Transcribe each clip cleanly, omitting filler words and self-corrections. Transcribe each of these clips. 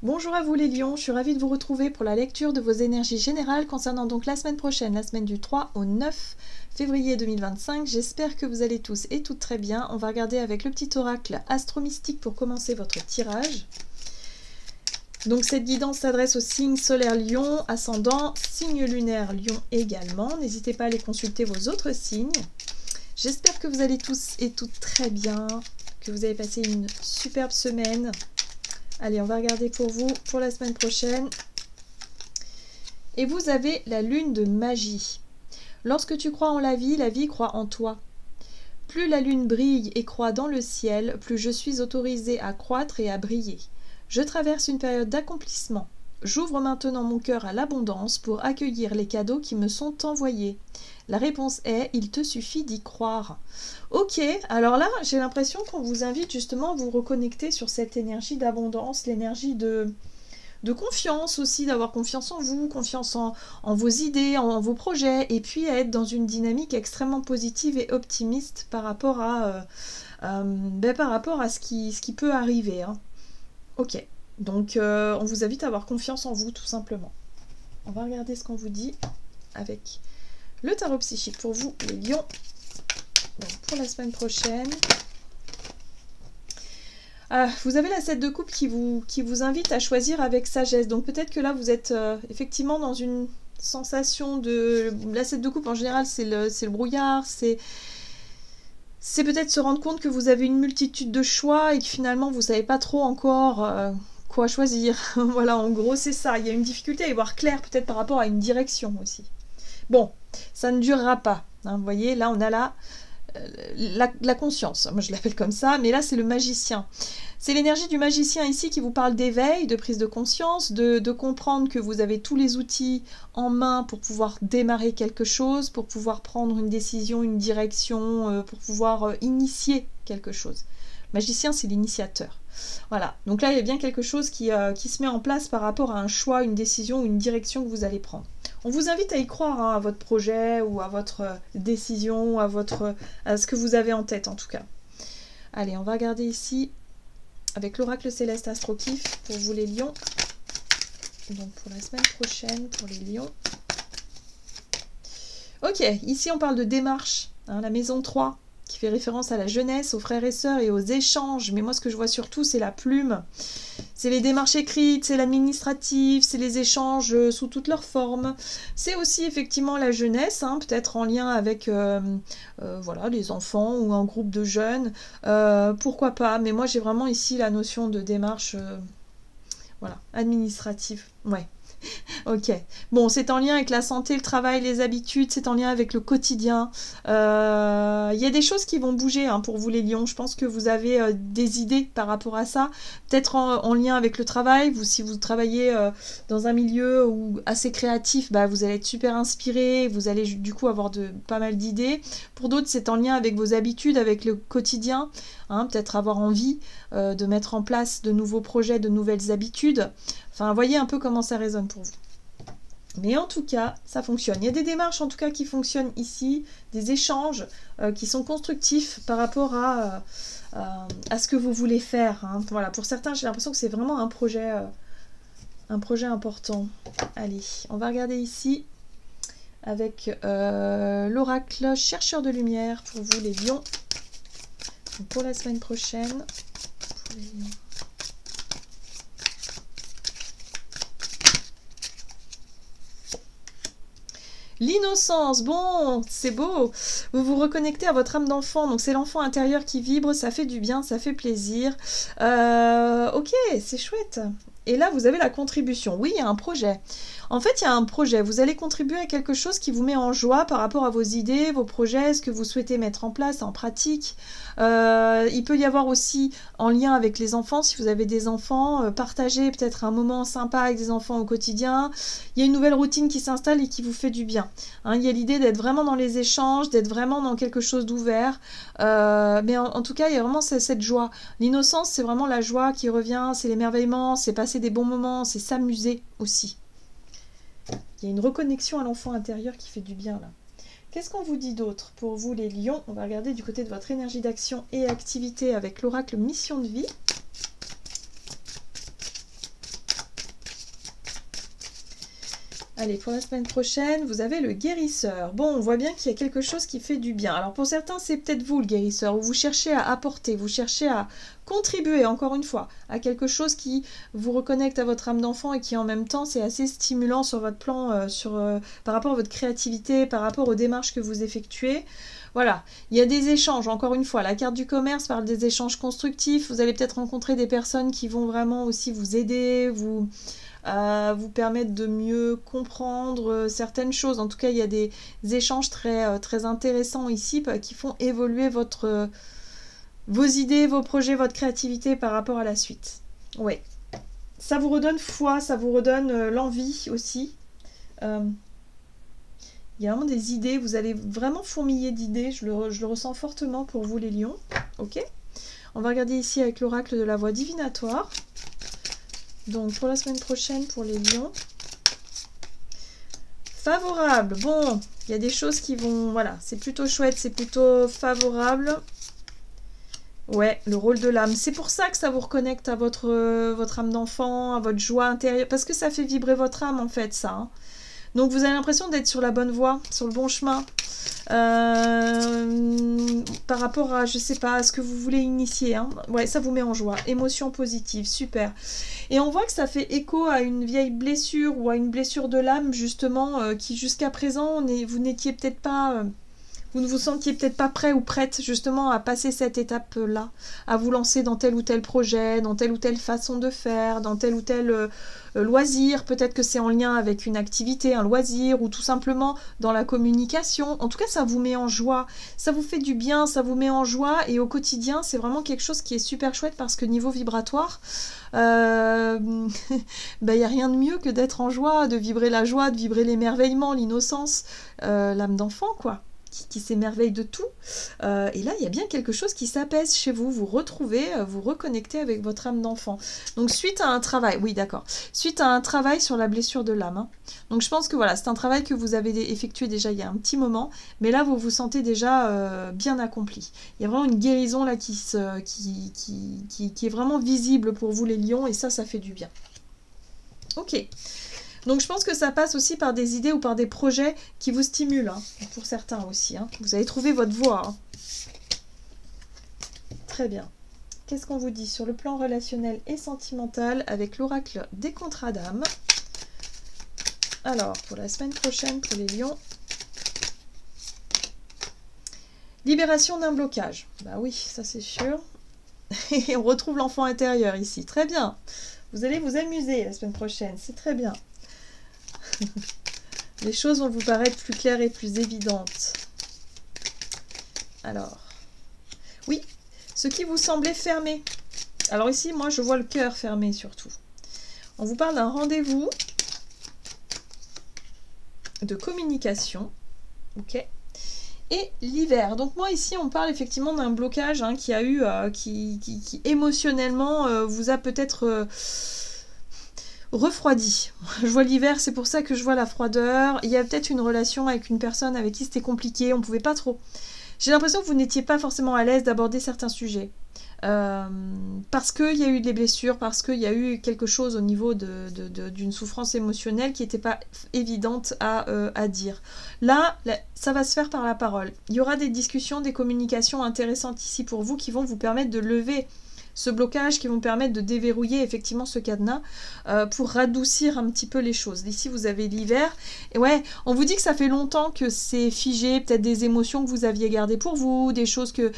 Bonjour à vous les lions, je suis ravie de vous retrouver pour la lecture de vos énergies générales concernant donc la semaine prochaine, la semaine du 3 au 9 février 2025. J'espère que vous allez tous et toutes très bien. On va regarder avec le petit oracle astro-mystique pour commencer votre tirage. Donc cette guidance s'adresse au signe solaire lion, ascendant, signe lunaire lion également. N'hésitez pas à aller consulter vos autres signes. J'espère que vous allez tous et toutes très bien, que vous avez passé une superbe semaine. Allez, on va regarder pour vous pour la semaine prochaine. Et vous avez la lune de magie. Lorsque tu crois en la vie croit en toi. Plus la lune brille et croît dans le ciel, plus je suis autorisée à croître et à briller. Je traverse une période d'accomplissement. J'ouvre maintenant mon cœur à l'abondance pour accueillir les cadeaux qui me sont envoyés. La réponse est, il te suffit d'y croire. Ok, alors là, j'ai l'impression qu'on vous invite justement à vous reconnecter sur cette énergie d'abondance, l'énergie de confiance aussi, d'avoir confiance en vous, confiance en vos idées, en vos projets, et puis à être dans une dynamique extrêmement positive et optimiste par rapport à, ce qui peut arriver. Hein. Ok, donc on vous invite à avoir confiance en vous tout simplement. On va regarder ce qu'on vous dit avec le tarot psychique pour vous, les lions, donc pour la semaine prochaine. Vous avez la 7 de coupe qui vous invite à choisir avec sagesse. Donc peut-être que là, vous êtes effectivement dans une sensation de... La 7 de coupe, en général, c'est le brouillard. C'est peut-être se rendre compte que vous avez une multitude de choix et que finalement, vous ne savez pas trop encore quoi choisir. Voilà, en gros, c'est ça. Il y a une difficulté à y voir clair, peut-être par rapport à une direction aussi. Bon, ça ne durera pas. Hein, vous voyez, là, on a la conscience. Moi, je l'appelle comme ça, mais là, c'est le magicien. C'est l'énergie du magicien ici qui vous parle d'éveil, de prise de conscience, de comprendre que vous avez tous les outils en main pour pouvoir démarrer quelque chose, pour pouvoir prendre une décision, une direction, pour pouvoir initier quelque chose. Le magicien, c'est l'initiateur. Voilà, donc là, il y a bien quelque chose qui se met en place par rapport à un choix, une décision ou une direction que vous allez prendre. On vous invite à y croire, hein, à votre projet ou à votre décision, à ce que vous avez en tête en tout cas. Allez, on va regarder ici avec l'oracle céleste Astro-Kiff pour vous les lions. Donc pour la semaine prochaine, pour les lions. Ok, ici on parle de démarche, hein, la maison 3, qui fait référence à la jeunesse, aux frères et sœurs et aux échanges. Mais moi, ce que je vois surtout, c'est la plume. C'est les démarches écrites, c'est l'administratif, c'est les échanges sous toutes leurs formes. C'est aussi effectivement la jeunesse, hein, peut-être en lien avec voilà, les enfants ou un groupe de jeunes. Pourquoi pas, mais moi j'ai vraiment ici la notion de démarche voilà, administrative. Ouais. Ok. Bon, c'est en lien avec la santé, le travail, les habitudes, c'est en lien avec le quotidien. Il y a des choses qui vont bouger hein, pour vous les lions. Je pense que vous avez des idées par rapport à ça. Peut-être en lien avec le travail. Si vous travaillez dans un milieu assez créatif, bah, vous allez être super inspiré. Vous allez du coup avoir pas mal d'idées. Pour d'autres, c'est en lien avec vos habitudes, avec le quotidien. Hein, peut-être avoir envie de mettre en place de nouveaux projets, de nouvelles habitudes. Enfin, voyez un peu comment ça résonne pour vous. Mais en tout cas, ça fonctionne. Il y a des démarches en tout cas qui fonctionnent ici, des échanges qui sont constructifs par rapport à ce que vous voulez faire. Hein. Voilà, pour certains, j'ai l'impression que c'est vraiment un projet important. Allez, on va regarder ici avec l'oracle chercheur de lumière pour vous les lions. Donc, pour la semaine prochaine, pour les lions. L'innocence, bon, c'est beau. Vous vous reconnectez à votre âme d'enfant, donc c'est l'enfant intérieur qui vibre, ça fait du bien, ça fait plaisir. Ok, c'est chouette. Et là, vous avez la contribution. Oui, il y a un projet. En fait, il y a un projet. Vous allez contribuer à quelque chose qui vous met en joie par rapport à vos idées, vos projets, ce que vous souhaitez mettre en place, en pratique. Il peut y avoir aussi, en lien avec les enfants, si vous avez des enfants, partager peut-être un moment sympa avec des enfants au quotidien. Il y a une nouvelle routine qui s'installe et qui vous fait du bien. Hein, il y a l'idée d'être vraiment dans les échanges, d'être vraiment dans quelque chose d'ouvert. Mais en tout cas, il y a vraiment cette joie. L'innocence, c'est vraiment la joie qui revient, c'est l'émerveillement, c'est passer des bons moments, c'est s'amuser aussi. Il y a une reconnexion à l'enfant intérieur qui fait du bien là. Qu'est-ce qu'on vous dit d'autre pour vous les lions? On va regarder du côté de votre énergie d'action et activité avec l'oracle mission de vie. Allez, pour la semaine prochaine, vous avez le guérisseur. Bon, on voit bien qu'il y a quelque chose qui fait du bien. Alors pour certains, c'est peut-être vous le guérisseur, où vous cherchez à apporter, vous cherchez à contribuer, encore une fois, à quelque chose qui vous reconnecte à votre âme d'enfant et qui en même temps, c'est assez stimulant sur votre plan, par rapport à votre créativité, par rapport aux démarches que vous effectuez. Voilà, il y a des échanges, encore une fois, la carte du commerce parle des échanges constructifs. Vous allez peut-être rencontrer des personnes qui vont vraiment aussi vous aider, vous permettre de mieux comprendre certaines choses. En tout cas, il y a des échanges très intéressants ici qui font évoluer vos idées, vos projets, votre créativité par rapport à la suite. Ouais. Ça vous redonne foi, ça vous redonne l'envie aussi. Il y a vraiment des idées, vous allez vraiment fourmiller d'idées, je le ressens fortement pour vous les lions. Ok. On va regarder ici avec l'oracle de la voix divinatoire. Donc pour la semaine prochaine, pour les lions. Favorable. Bon, il y a des choses qui vont... Voilà, c'est plutôt chouette, c'est plutôt favorable. Ouais, le rôle de l'âme. C'est pour ça que ça vous reconnecte à votre âme d'enfant, à votre joie intérieure. Parce que ça fait vibrer votre âme, en fait, ça. Hein. Donc vous avez l'impression d'être sur la bonne voie, sur le bon chemin. Par rapport à, je sais pas, à ce que vous voulez initier. Hein. Ouais, ça vous met en joie. Émotion positive, super. Et on voit que ça fait écho à une vieille blessure ou à une blessure de l'âme, justement, qui jusqu'à présent, vous n'étiez peut-être pas... vous ne vous sentiez peut-être pas prêt ou prête justement à passer cette étape-là, à vous lancer dans tel ou tel projet, dans telle ou telle façon de faire, dans tel ou tel loisir. Peut-être que c'est en lien avec une activité, un loisir, ou tout simplement dans la communication. En tout cas, ça vous met en joie, ça vous fait du bien, ça vous met en joie, et au quotidien, c'est vraiment quelque chose qui est super chouette parce que niveau vibratoire, y a rien de mieux que d'être en joie, de vibrer la joie, de vibrer l'émerveillement, l'innocence, l'âme d'enfant, quoi. Qui s'émerveille de tout. Et là, il y a bien quelque chose qui s'apaise chez vous. Vous retrouvez, vous reconnectez avec votre âme d'enfant. Donc, suite à un travail, oui, d'accord. Suite à un travail sur la blessure de l'âme. Hein. Donc, je pense que voilà, c'est un travail que vous avez effectué déjà il y a un petit moment, mais là, vous vous sentez déjà bien accompli. Il y a vraiment une guérison là qui est vraiment visible pour vous, les lions, et ça fait du bien. Ok. Donc je pense que ça passe aussi par des idées ou par des projets qui vous stimulent, hein, pour certains aussi. Hein. Vous allez trouver votre voie. Hein. Très bien. Qu'est-ce qu'on vous dit sur le plan relationnel et sentimental avec l'oracle des contrats d'âme? Alors, pour la semaine prochaine, pour les lions, libération d'un blocage. Bah oui, ça c'est sûr. Et on retrouve l'enfant intérieur ici. Très bien. Vous allez vous amuser la semaine prochaine. C'est très bien. Les choses vont vous paraître plus claires et plus évidentes. Alors, oui, ce qui vous semblait fermé. Alors ici, moi, je vois le cœur fermé surtout. On vous parle d'un rendez-vous de communication. Ok. Et l'hiver. Donc moi, ici, on parle effectivement d'un blocage hein, qui a eu, qui émotionnellement vous a peut-être... refroidi. Je vois l'hiver, c'est pour ça que je vois la froideur. Il y a peut-être une relation avec une personne avec qui c'était compliqué, on pouvait pas trop. J'ai l'impression que vous n'étiez pas forcément à l'aise d'aborder certains sujets. Parce qu'il y a eu des blessures, parce qu'il y a eu quelque chose au niveau d'une souffrance émotionnelle qui n'était pas évidente à dire. Là, ça va se faire par la parole. Il y aura des discussions, des communications intéressantes ici pour vous qui vont vous permettre de lever ce blocage, qui vont permettre de déverrouiller effectivement ce cadenas pour radoucir un petit peu les choses. Ici, vous avez l'hiver. Et ouais, on vous dit que ça fait longtemps que c'est figé, peut-être des émotions que vous aviez gardées pour vous, des choses que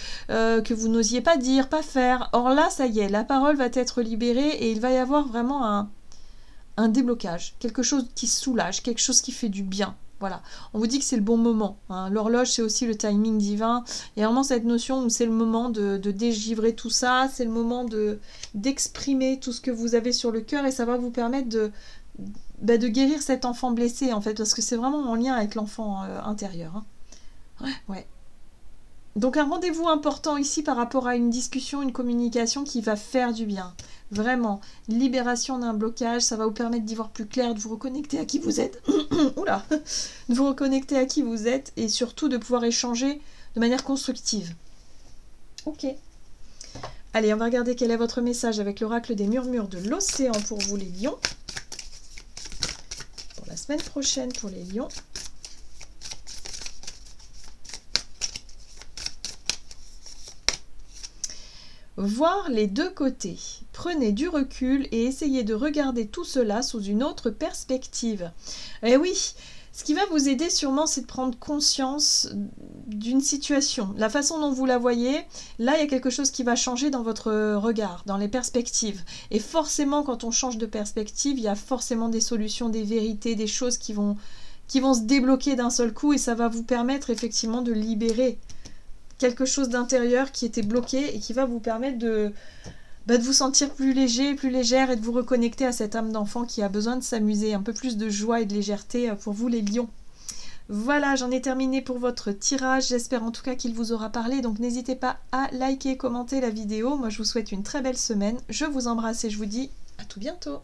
vous n'osiez pas dire, pas faire. Or là, ça y est, la parole va être libérée et il va y avoir vraiment un déblocage, quelque chose qui soulage, quelque chose qui fait du bien. Voilà, on vous dit que c'est le bon moment. Hein. L'horloge, c'est aussi le timing divin. Il y a vraiment cette notion où c'est le moment de dégivrer tout ça, c'est le moment d'exprimer tout ce que vous avez sur le cœur et ça va vous permettre de guérir cet enfant blessé, en fait, parce que c'est vraiment en lien avec l'enfant intérieur. Hein. Ouais. Donc un rendez-vous important ici par rapport à une discussion, une communication qui va faire du bien. Vraiment, libération d'un blocage, ça va vous permettre d'y voir plus clair, de vous reconnecter à qui vous êtes. Oula, de vous reconnecter à qui vous êtes et surtout de pouvoir échanger de manière constructive. Ok. Allez, on va regarder quel est votre message avec l'oracle des murmures de l'océan pour vous les lions. Pour la la semaine prochaine pour les lions. Voir les deux côtés. Prenez du recul et essayez de regarder tout cela sous une autre perspective. Eh oui, ce qui va vous aider sûrement, c'est de prendre conscience d'une situation. La façon dont vous la voyez, là, il y a quelque chose qui va changer dans votre regard, dans les perspectives. Et forcément, quand on change de perspective, il y a forcément des solutions, des vérités, des choses qui vont se débloquer d'un seul coup et ça va vous permettre effectivement de libérer quelque chose d'intérieur qui était bloqué et qui va vous permettre de vous sentir plus léger, plus légère et de vous reconnecter à cette âme d'enfant qui a besoin de s'amuser, un peu plus de joie et de légèreté pour vous les lions. Voilà, j'en ai terminé pour votre tirage, j'espère en tout cas qu'il vous aura parlé, donc n'hésitez pas à liker, commenter la vidéo. Moi je vous souhaite une très belle semaine, je vous embrasse et je vous dis à tout bientôt.